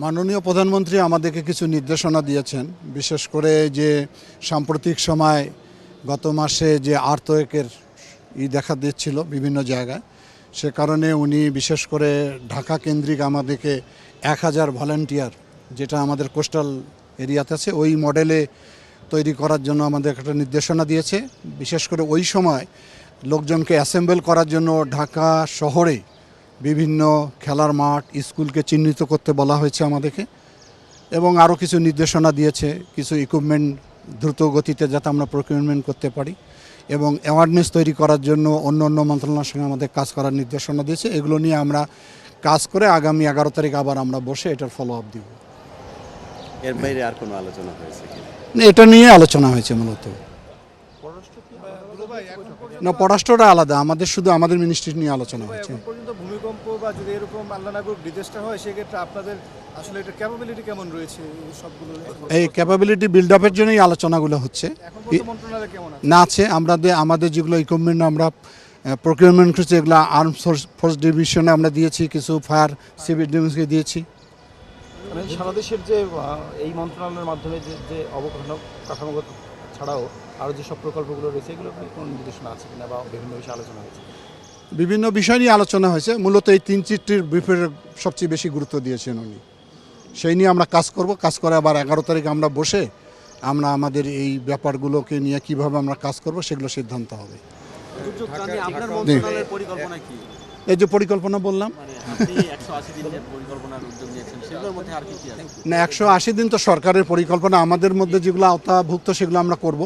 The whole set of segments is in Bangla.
মাননীয় প্রধানমন্ত্রী আমাদেরকে কিছু নির্দেশনা দিয়েছেন, বিশেষ করে যে সাম্প্রতিক সময় গত মাসে যে আর্থকোয়েকের দেখা দিচ্ছিল বিভিন্ন জায়গায়, সে কারণে উনি বিশেষ করে ঢাকা কেন্দ্রিক আমাদেরকে 1000 ভলান্টিয়ার, যেটা আমাদের কোস্টাল এরিয়াতে আছে, ওই মডেলে তৈরি করার জন্য আমাদের একটা নির্দেশনা দিয়েছে। বিশেষ করে ওই সময় লোকজনকে অ্যাসেম্বল করার জন্য ঢাকা শহরে বিভিন্ন খেলার মাঠ, স্কুলকে চিহ্নিত করতে বলা হয়েছে আমাদেরকে, এবং আরও কিছু নির্দেশনা দিয়েছে কিছু ইকুইপমেন্ট দ্রুত গতিতে যাতে আমরা প্রকিউরমেন্ট করতে পারি, এবং অ্যাওয়ারনেস তৈরি করার জন্য অন্য অন্য মন্ত্রণালয়ের সঙ্গে আমাদের কাজ করার নির্দেশনা দিয়েছে। এগুলো নিয়ে আমরা কাজ করে আগামী 11 তারিখ আবার আমরা বসে এটার ফলো আপ দিব। এর বাইরে আর কোনো আলোচনা হয়েছে কি? এটা নিয়ে আলোচনা হয়েছে মূলত। না, পররাষ্ট্রটা আলাদা, আমাদের শুধু আমাদের মিনিস্ট্রি নিয়ে আলোচনা হয়েছে। এখন পর্যন্ত ভূমিকম্প বা যদি এরকম আল্লাহ না করুক ডিজাস্টার হয়, সেক্ষেত্রে আপনাদের আসলে এটা ক্যাপাবিলিটি কেমন রয়েছে সবগুলো? এই ক্যাপাবিলিটি বিল্ড আপের জন্যই আলোচনাগুলো হচ্ছে। এখন পর্যন্ত মন্ত্রণালয় কেমন আছে? না আছে, আমাদের যেগুলো ইকুইপমেন্ট আমরা প্রকিউরমেন্ট করছি, এগুলো আর্ম ফোর্স ডিভিশনে আমরা দিয়েছি, কিছু ফায়ার সিভিল ডিভিশনকে দিয়েছি। মানে সারা দেশের যে এই মন্ত্রণালয়ের মাধ্যমে যে কাঠামোগত ছাড়াও আরও যেসব প্রকল্পগুলো রয়েছে, এগুলো কোনো নির্দেশনা আছে কিনা বা বিভিন্ন বিষয়ে আলোচনা হয়েছে? বিভিন্ন বিষয় নিয়ে আলোচনা হয়েছে, মূলত এই 3-4টির ব্রিফের সবচেয়ে বেশি গুরুত্ব দিয়েছেন উনি। সেই নিয়ে আমরা কাজ করব, কাজ করে আবার 11 তারিখ আমরা বসে আমরা আমাদের এই ব্যাপারগুলোকে নিয়ে কিভাবে আমরা কাজ করব সেগুলো সিদ্ধান্ত হবে। আপনার মন্ত্রণালয়ের পরিকল্পনা কি? এই যে পরিকল্পনা বললাম, মানে আপনি 180 দিনের পরিকল্পনার উদ্যোগ নিয়েছেন, সেগুলোর মধ্যে আর কি কি আছে? না 180 দিন তো সরকারের পরিকল্পনা, আমাদের মধ্যে যেগুলো আওতাভুক্ত সেগুলো আমরা করব।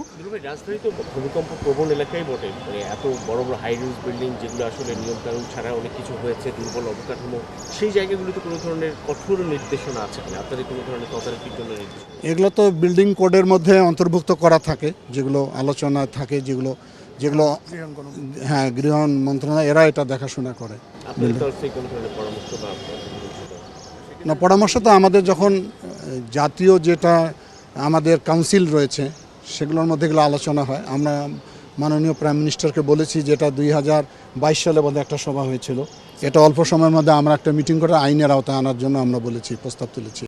রাজধানী তো ভূমিকম্প প্রবণ এলাকাই বটে, মানে এত বড় বড় হাই রাইজ বিল্ডিং যেগুলো আসলে নিয়মকানুন ছাড়া অনেক কিছু হয়েছে, দুর্বল অবকাঠামো, সেই জায়গাগুলোতে কোনো ধরনের কঠোর নির্দেশনা আছে কিনা, আপনাদের কোনো ধরনের তদারকির জন্য নির্দেশ? এগুলো তো বিল্ডিং কোডের মধ্যে অন্তর্ভুক্ত করা থাকে, যেগুলো আলোচনায় থাকে, যেগুলো হ্যাঁ গৃহ মন্ত্রণালয় এরা এটা দেখাশোনা করে। আপনাদের তরফ থেকে কোনো ধরনের পরামর্শ বা না, পরামর্শ তো আমাদের যখন জাতীয় যেটা আমাদের কাউন্সিল রয়েছে সেগুলোর মধ্যে এগুলো আলোচনা হয়। আমরা মাননীয় প্রাইম মিনিস্টারকে বলেছি, যেটা 2022 সালে বোধহয় একটা সভা হয়েছিল, এটা অল্প সময়ের মধ্যে আমরা একটা মিটিং করে আইনের আওতায় আনার জন্য আমরা বলেছি, প্রস্তাব তুলেছি।